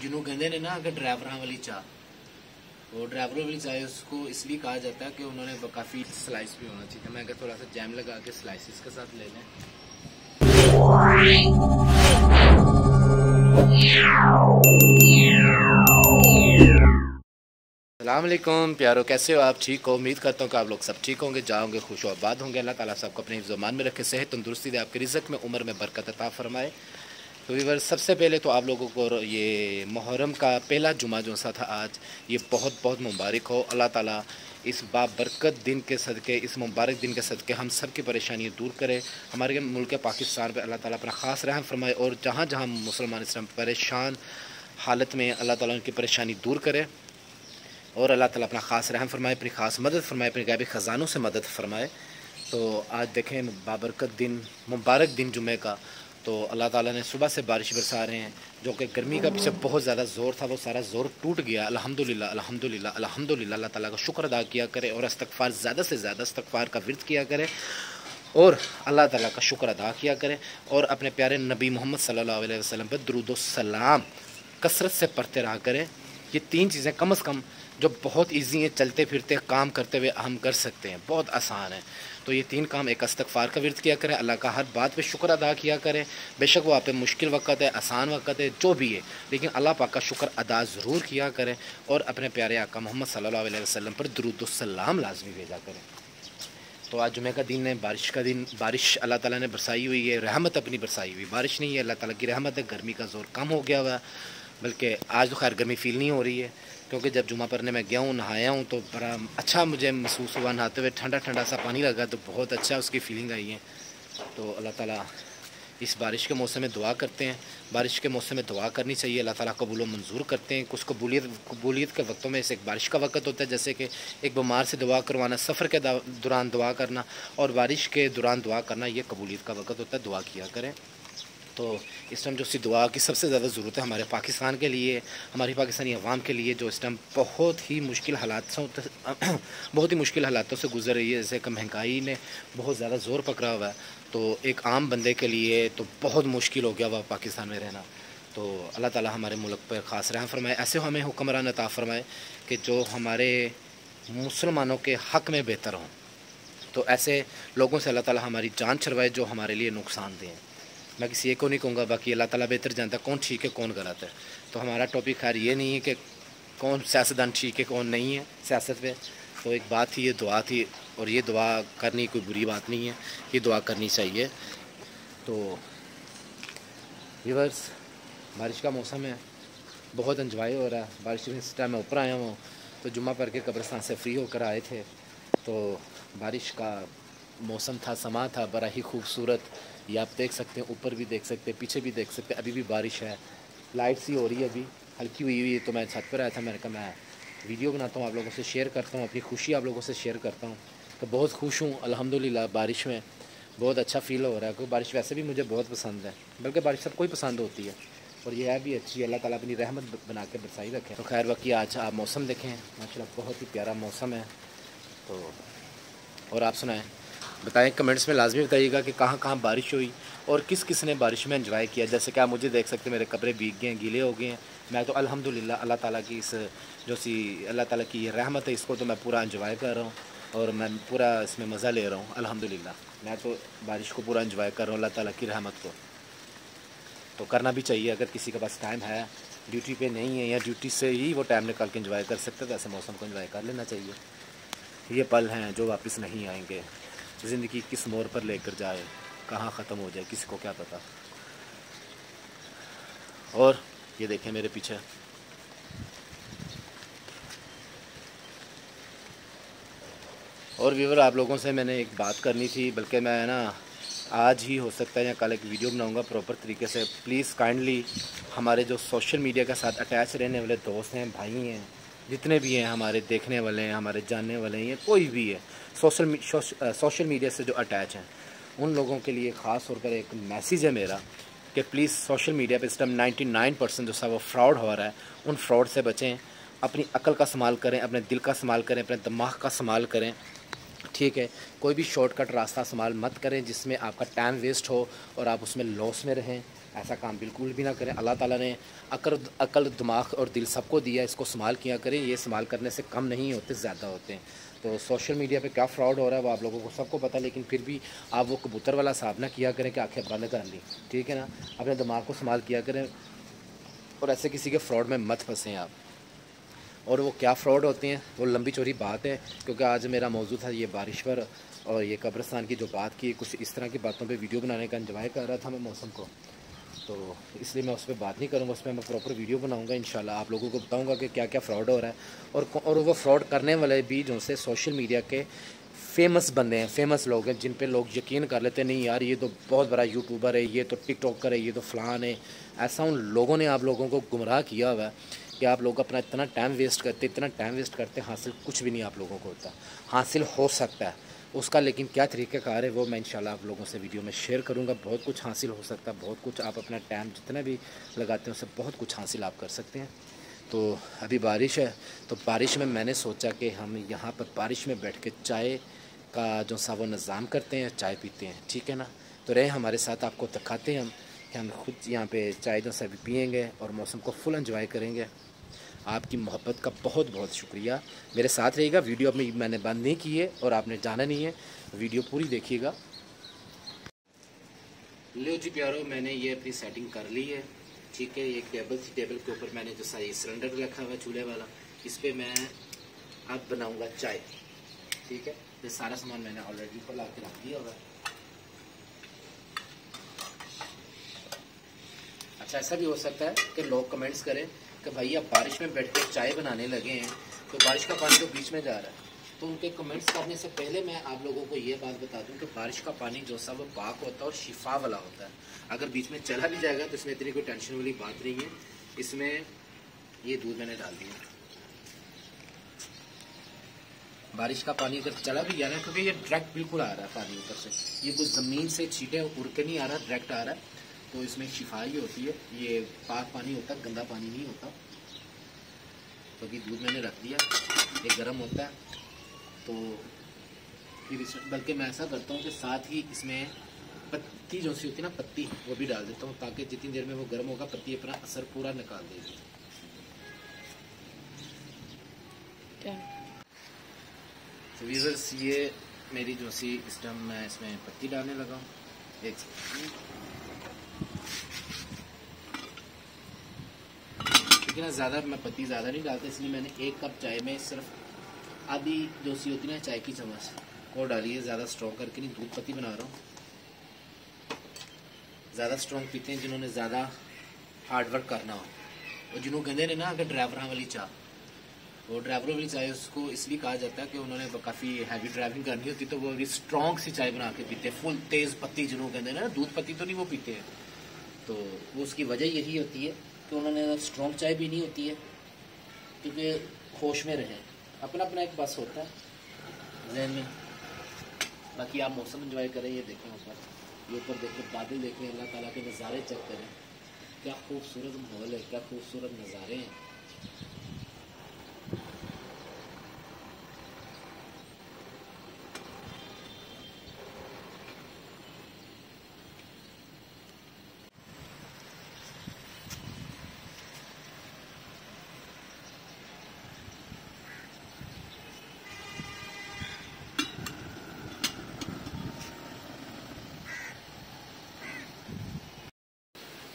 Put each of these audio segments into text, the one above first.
जिन्हों कहते हैं ना कि ड्राइवरां वाली चाह, वो ड्राइवरों वाली चाय उसको इसलिए कहा जाता है कि उन्होंने काफ़ी स्लाइस भी होना चाहिए। मैं अगर थोड़ा सा जैम लगा के स्लाइसिस के साथ ले लें। अस्सलाम वालेकुम प्यारो, कैसे हो आप? ठीक हो? उम्मीद करता हूँ कि आप लोग सब ठीक होंगे, जाओगे, खुश हो आबाद होंगे। अल्लाह ताला सबको अपने ज़मान में रखे, सेहत तंदुरुस्ती दे, आपके रिज़्क़ में उम्र में बरकत अता फरमाए। तो वीवर, सबसे पहले तो आप लोगों को ये मुहर्रम का पहला जुमा जो सा था आज, ये बहुत बहुत मुबारक हो। अल्लाह ताला इस बाबरकत दिन के सदक़े, इस मुबारक दिन के सदक़े हम सब की परेशानियाँ दूर करे। हमारे मुल्क पाकिस्तान पे अल्लाह ताला अपना ख़ास रहम फरमाए और जहाँ जहाँ मुसलमान इस टाइम परेशान हालत में, अल्लाह ताला उनकी परेशानी दूर करे और अल्लाह ताला अपना ख़ास रहम फरमाए, अपनी ख़ास मदद फरमाए, अपने गायबी ख़जानों से मदद फरमाए। तो आज देखें बाबरकत दिन, मुबारक दिन जुमे का, तो अल्लाह ताला ने सुबह से बारिश बरसा रहे हैं, जो कि गर्मी का पीछे बहुत ज़्यादा ज़ोर था, वो सारा ज़ोर टूट गया। अल्हम्दुलिल्लाह अल्हम्दुलिल्लाह अल्हम्दुलिल्लाह। अल्लाह ताला का शुक्र अदा किया करे और इस्तग़फ़ार ज़्यादा से ज़्यादा इस्तग़फ़ार का विर्द किया करे और अल्लाह ताला का शुक्र अदा किया करे और अपने प्यारे नबी मोहम्मद सल्लल्लाहु अलैहि वसल्लम पर दुरूद व सलाम कसरत से पढ़ते रहा करें। ये तीन चीज़ें कम से कम जो बहुत इजी हैं, चलते फिरते काम करते हुए हम कर सकते हैं, बहुत आसान है। तो ये तीन काम, एक इस्तग़फ़ार का विर्द किया करें, अल्लाह का हर बात पे शुक्र अदा किया करें। बेशक वो आप पे मुश्किल वक़्त है, आसान वक़्त है, जो भी है, लेकिन अल्लाह पाक का शुक्र अदा ज़रूर किया करें और अपने प्यारे आका मोहम्मद सल्लल्लाहु अलैहि वसल्लम पर दुरूद व सलाम लाज़मी भेजा करें। तो आज जुमे का दिन है, बारिश का दिन, बारिश अल्लाह ताला ने बरसाई हुई है, रहमत अपनी बरसाई हुई, बारिश नहीं है, अल्लाह ताला की रहमत है। गर्मी का ज़ोर कम हो गया हुआ है, बल्कि आज तो खैर गर्मी फ़ील नहीं हो रही है, क्योंकि जब जुमा पढ़ने मैं गया हूँ, नहाया हूँ, तो बड़ा अच्छा मुझे महसूस हुआ। नहाते हुए ठंडा ठंडा सा पानी लगा तो बहुत अच्छा उसकी फ़ीलिंग आई है। तो अल्लाह ताला इस बारिश के मौसम में दुआ करते हैं, बारिश के मौसम में दुआ करनी चाहिए, अल्लाह ताला कबूल व मंजूर करते हैं। कुछ कबूलियत के वक्तों में से एक बारिश का वक्त होता है, जैसे कि एक बीमार से दुआ करवाना, सफ़र के दौरान दुआ करना और बारिश के दौरान दुआ करना, ये कबूलियत का वक्त होता है, दुआ किया करें। तो इस टाइम जो सी दुआ की सबसे ज़्यादा ज़रूरत है हमारे पाकिस्तान के लिए, हमारी पाकिस्तानी अवाम के लिए, जो इस टाइम बहुत ही मुश्किल हालातों से गुजर रही है। जैसे कि महंगाई ने बहुत ज़्यादा ज़ोर पकड़ा हुआ है, तो एक आम बंदे के लिए तो बहुत मुश्किल हो गया हुआ पाकिस्तान में रहना। तो अल्लाह ताला हमारे मुल्क पर ख़ास रहम फरमाए, ऐसे हमें हुक्मरान अता फरमाए कि जो हमारे मुसलमानों के हक़ में बेहतर हों। तो ऐसे लोगों से अल्लाह ताला हमारी जान छुड़वाए जो हमारे लिए नुकसान दें। मैं किसी एक को नहीं कहूँगा, बाकी अल्लाह ताला बेहतर जानता है कौन ठीक है कौन गलत है। तो हमारा टॉपिक खैर ये नहीं है कि कौन सियासतदान ठीक है कौन नहीं है सियासत पे। तो एक बात थी, ये दुआ थी, और ये दुआ करनी कोई बुरी बात नहीं है, ये दुआ करनी चाहिए। तो व्यूअर्स, बारिश का मौसम है, बहुत एंजॉय हो रहा है बारिश में। इस टाइम मैं ऊपर आया हूँ, तो जुम्मा पढ़ के कब्रिस्तान से फ्री होकर आए थे, तो बारिश का मौसम था, समा था, बड़ा ही खूबसूरत। ये आप देख सकते हैं, ऊपर भी देख सकते हैं, पीछे भी देख सकते हैं, अभी भी बारिश है, लाइट सी हो रही है, अभी हल्की हुई हुई है। तो मैं छत पर आया था, मैंने कहा मैं वीडियो बनाता हूँ, आप लोगों से शेयर करता हूँ, अपनी खुशी आप लोगों से शेयर करता हूँ। तो बहुत खुश हूँ अल्हम्दुलिल्लाह, बारिश में बहुत अच्छा फ़ील हो रहा है, क्योंकि बारिश वैसे भी मुझे बहुत पसंद है, बल्कि बारिश सबको ही पसंद होती है और यह है भी अच्छी, अल्लाह ताला अपनी रहमत बना के बरसाई रखे। तो खैर बाकी आज आप मौसम देखें, माशाल्लाह बहुत ही प्यारा मौसम है। तो और आप सुनाएं, बताएं, कमेंट्स में लाजमी बताइएगा कि कहाँ कहाँ बारिश हुई और किस किस ने बारिश में एंजॉय किया। जैसे कि आप मुझे देख सकते हैं, मेरे कपड़े भीग गए हैं, गीले हो गए हैं। मैं तो अल्हम्दुलिल्लाह अल्लाह ताला की इस जो सी अल्लाह ताला की रहमत है, इसको तो मैं पूरा एंजॉय कर रहा हूँ और मैं पूरा इसमें मज़ा ले रहा हूँ अल्हम्दुलिल्लाह। मैं तो बारिश को पूरा एंजॉय कर रहा हूँ, अल्लाह ताला की रहमत को। तो करना भी चाहिए, अगर किसी के पास टाइम है, ड्यूटी पे नहीं है या ड्यूटी से ही वो टाइम निकाल के एंजॉय कर सकते, तो ऐसे मौसम को एंजॉय कर लेना चाहिए। ये पल हैं जो वापस नहीं आएंगे, ज़िंदगी किस मोड़ पर लेकर जाए, कहाँ ख़त्म हो जाए, किसी को क्या पता। और ये देखें मेरे पीछे, और व्यूअर, आप लोगों से मैंने एक बात करनी थी, बल्कि मैं ना आज ही हो सकता है या कल एक वीडियो बनाऊंगा प्रॉपर तरीके से। प्लीज़ काइंडली हमारे जो सोशल मीडिया के साथ अटैच रहने वाले दोस्त हैं, भाई हैं, जितने भी हैं, हमारे देखने वाले हैं, हमारे जानने वाले हैं, कोई भी है सोशल मीडिया से जो अटैच हैं, उन लोगों के लिए ख़ास तौर पर एक मैसेज है मेरा कि प्लीज़ सोशल मीडिया पर इस टाइम 99% जो सा वो फ्रॉड हो रहा है, उन फ्रॉड से बचें। अपनी अक्ल का इस्तेमाल करें, अपने दिल का इस्तेमाल करें, अपने दिमाग का इस्तेमाल करें, ठीक है। कोई भी शॉर्टकट रास्ता इस्तेमाल मत करें जिसमें आपका टाइम वेस्ट हो और आप उसमें लॉस में रहें। ऐसा काम बिल्कुल भी ना करें। अल्लाह ताला ने अकल दिमाग और दिल सबको दिया, इसको इस्तेमाल किया करें। ये इस्तेमाल करने से कम नहीं होते, ज़्यादा होते हैं। तो सोशल मीडिया पे क्या फ्रॉड हो रहा है वो आप लोगों को सबको पता है, लेकिन फिर भी आप वो कबूतर वाला हिसाब ना किया करें कि आंखें बंद कर ली, ठीक है ना। अपने दिमाग को इस्तेमाल किया करें और ऐसे किसी के फ्रॉड में मत फंसें आप। और वो क्या फ़्रॉड होते हैं वो लंबी चौड़ी बात है, क्योंकि आज मेरा मौजू था ये बारिश पर और ये कब्रिस्तान की जो बात की, कुछ इस तरह की बातों पे वीडियो बनाने का एंजॉय कर रहा था मैं मौसम को, तो इसलिए मैं उस पर बात नहीं करूँगा। उस पर मैं प्रॉपर वीडियो बनाऊँगा इंशाल्लाह, आप लोगों को बताऊँगा कि क्या क्या फ़्रॉड हो रहा है। और वो फ्रॉड करने वाले भी जो से सोशल मीडिया के फेमस बंदे हैं, फेमस लोग हैं, जिन पे लोग यकीन कर लेते हैं नहीं यार ये तो बहुत बड़ा यूट्यूबर है, ये तो टिकटॉकर है, ये तो फ़लान है। ऐसा उन लोगों ने आप लोगों को गुमराह किया हुआ है कि आप लोग अपना इतना टाइम वेस्ट करते, हासिल कुछ भी नहीं आप लोगों को होता। हासिल हो सकता है उसका, लेकिन क्या तरीक़ाकार है वो मैं इंशाल्लाह आप लोगों से वीडियो में शेयर करूँगा। बहुत कुछ हासिल हो सकता है, बहुत कुछ आप अपना टाइम जितना भी लगाते हैं उससे बहुत कुछ हासिल आप कर सकते हैं। तो अभी बारिश है, तो बारिश में मैंने सोचा कि हम यहाँ पर बारिश में बैठ के चाय का जो सा वो निज़ाम करते हैं, चाय पीते हैं, ठीक है ना। तो रहे हमारे साथ, आपको दिखाते हैं हम कि हम खुद यहाँ पे चाय जो सा भी पियेंगे और मौसम को फुल एंजॉय करेंगे। आपकी मोहब्बत का बहुत बहुत शुक्रिया, मेरे साथ रहिएगा। वीडियो अभी मैंने बंद नहीं की है और आपने जाना नहीं है, वीडियो पूरी देखिएगा। लो जी प्यारो, मैंने ये अपनी सेटिंग कर ली है, ठीक है। एक टेबल के ऊपर मैंने जो सा सिलेंडर रखा हुआ है चूल्हे वाला, इस पर मैं अब बनाऊँगा चाय, ठीक है। ये सारा सामान मैंने ऑलरेडी ला के रख दिया होगा। अच्छा, ऐसा भी हो सकता है कि लोग कमेंट्स करें कि भाई आप बारिश में बैठ कर चाय बनाने लगे हैं तो बारिश का पानी तो बीच में जा रहा है। तो उनके कमेंट्स करने से पहले मैं आप लोगों को ये बात बता दूं कि बारिश का पानी जो सा वो पाक होता है और शिफा वाला होता है। अगर बीच में चला भी जाएगा तो इसमें इतनी कोई टेंशन वाली बात नहीं है। इसमें ये दूध मैंने डाल दिया, बारिश का पानी अगर चला भी जा रहा है क्योंकि ये डायरेक्ट बिल्कुल आ रहा है पानी ऊपर से, ये कुछ ज़मीन से छींटे उड़ के नहीं आ रहा, डायरेक्ट आ रहा है। तो इसमें शिफाई होती है, ये पाक पानी होता है, गंदा पानी नहीं होता। तो अभी दूध मैंने रख दिया, ये गर्म होता है। तो फिर इसमें बल्कि मैं ऐसा करता हूँ कि साथ ही इसमें पत्ती जो सी होती है ना, पत्ती वो भी डाल देता हूँ, ताकि जितनी देर में वो गर्म होगा पत्ती अपना असर पूरा निकाल देगी। तो व्यूअर्स, ये मेरी जो सी इस टाइम मैं इसमें पत्ती डालने लगा हूँ। एक लेकिन ज़्यादा मैं पत्ती ज़्यादा नहीं डालता, इसलिए मैंने 1 कप चाय में सिर्फ आधी जो सी होती है ना चाय की चम्मच वो डाली है। ज़्यादा स्ट्रॉन्ग करके नहीं, दूध पत्ती बना रहा हूँ। ज़्यादा स्ट्रॉन्ग पीते हैं जिन्होंने ज़्यादा हार्ड वर्क करना हो, और जिन्होंने कहते हैं ना अगर ड्राइवरों वाली चाय, वो ड्राइवरों वाली चाय उसको इसलिए कहा जाता है कि उन्होंने काफ़ी हैवी ड्राइविंग करनी होती तो वो अभी स्ट्रॉन्ग सी चाय बना के पीते हैं, फुल तेज़ पत्ती जिन्होंने कहते हैं ना, दूध पत्ती तो नहीं वो पीते हैं। तो वो उसकी वजह यही होती है कि उन्होंने स्ट्रॉन्ग चाय भी नहीं होती है, क्योंकि होश में रहें, अपना अपना एक बस होता है जहन में। बाकी आप मौसम एंजॉय करें, ये देखें ऊपर, ये ऊपर देखें, बादल देखें, अल्लाह ताला के नज़ारे चेक करें, क्या खूबसूरत माहौल है, क्या खूबसूरत नज़ारे हैं।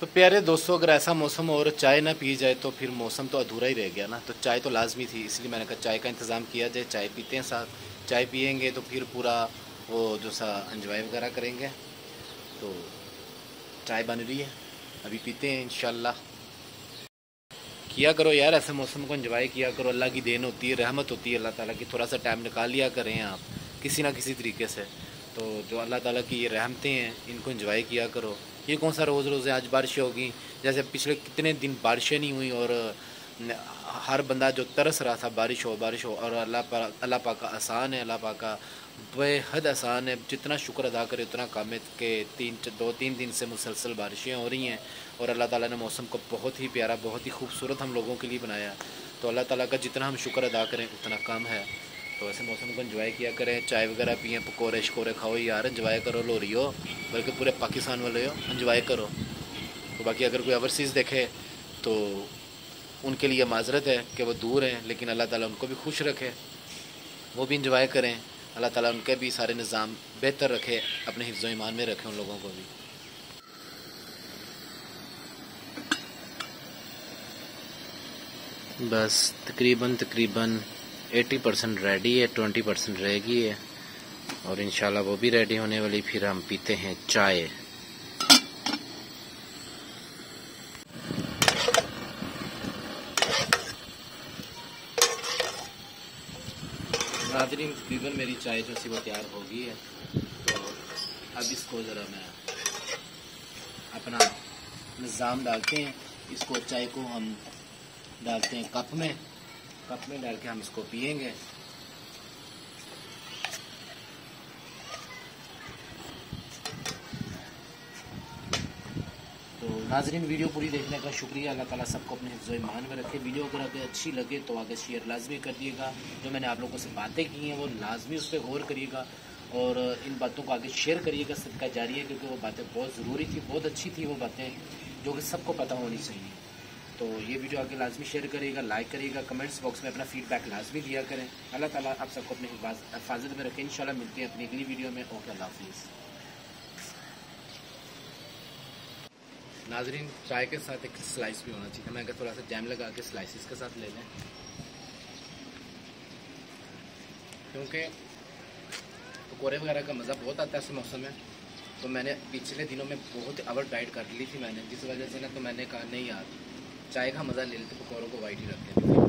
तो प्यारे दोस्तों, अगर ऐसा मौसम और चाय ना पी जाए तो फिर मौसम तो अधूरा ही रह गया ना। तो चाय तो लाजमी थी, इसलिए मैंने कहा चाय का इंतज़ाम किया जाए, चाय पीते हैं साथ। चाय पियेंगे तो फिर पूरा वो जो सा एंजॉय वगैरह करेंगे। तो चाय बन रही है, अभी पीते हैं इंशाल्लाह। किया करो यार, ऐसे मौसम को एंजॉय किया करो, अल्लाह की देन होती है, रहमत होती है अल्लाह ताला की। थोड़ा सा टाइम निकाल लिया करें आप किसी ना किसी तरीके से। तो जो अल्लाह ताला की ये रहमतें हैं इनको एंजॉय किया करो। ये कौन सा रोज़ रोज़ है आज बारिश होगी, जैसे पिछले कितने दिन बारिशें नहीं हुई और हर बंदा जो तरस रहा था बारिश हो। और अल्लाह पाक का आसान है, अल्लाह पाक का बेहद आसान है, जितना शुक्र अदा करे उतना कम है कि 2-3 दिन से मुसलसल बारिशें हो रही हैं। और अल्लाह ताला ने मौसम को बहुत ही प्यारा, बहुत ही खूबसूरत हम लोगों के लिए बनाया। तो अल्लाह ताला का जितना हम शुक्र अदा करें उतना कम है। तो ऐसे मौसम को एंजॉय किया करें, चाय वगैरह पिए, पकौड़े शकोरे खाओ यार, एंजॉय करो, लो रही हो, बल्कि पूरे पाकिस्तान वाले हो, एंजॉय करो। तो बाकी अगर कोई ओवरसीज़ देखे तो उनके लिए माजरत है कि वो दूर हैं, लेकिन अल्लाह ताला उनको भी खुश रखे, वो भी इंजॉय करें। अल्लाह ताला उनके भी सारे निज़ाम बेहतर रखे, अपने हिफ्ज़ ईमान में रखे उन लोगों को भी। बस तकरीबन 80% रेडी है, 20% रह गई है और इंशाल्लाह वो भी रेडी होने वाली। फिर हम पीते हैं चाय। नाज़रीन तकरीबन मेरी चाय जो सी वो तैयार हो गई है, तो अब इसको ज़रा मैं अपना निज़ाम डालते हैं। इसको चाय को हम डालते हैं कप में डाल के हम इसको पियेंगे। तो नाज़रीन वीडियो पूरी देखने का शुक्रिया। अल्लाह ताला सबको अपने हिफ्ज़ ईमान में रखे। वीडियो अगर आपको अच्छी लगे तो आगे शेयर लाजमी कर दिएगा। जो मैंने आप लोगों से बातें की हैं वो लाजमी उस पर गौर करिएगा और इन बातों को आगे शेयर करिएगा, सदका जारी है, क्योंकि वो बातें बहुत ज़रूरी थी, बहुत अच्छी थी वो बातें जो कि सबको पता होनी चाहिए। तो ये वीडियो आगे लाजमी शेयर करिएगा, लाइक करिएगा, कमेंट्स बॉक्स में अपना फीडबैक लाजमी दिया करें। अल्लाह ताला आप सबको अपनी हिफाजत में रखें। इंशाल्लाह मिलते हैं अपनी अगली वीडियो में। ओके, अल्लाह हाफिज़। नाज़रीन चाय के साथ एक स्लाइस भी होना चाहिए। मैं अगर थोड़ा सा जैम लगा के स्लाइसिस के साथ ले लें, क्योंकि पकौड़े वगैरह का मज़ा बहुत आता है इस मौसम में। तो मैंने पिछले दिनों में बहुत ओवर डाइट कर ली थी मैंने, जिस वजह से ना तो मैंने कहा नहीं यार चाय का मज़ा ले लेते, पकौड़ों को वाइट ही रखते हैं।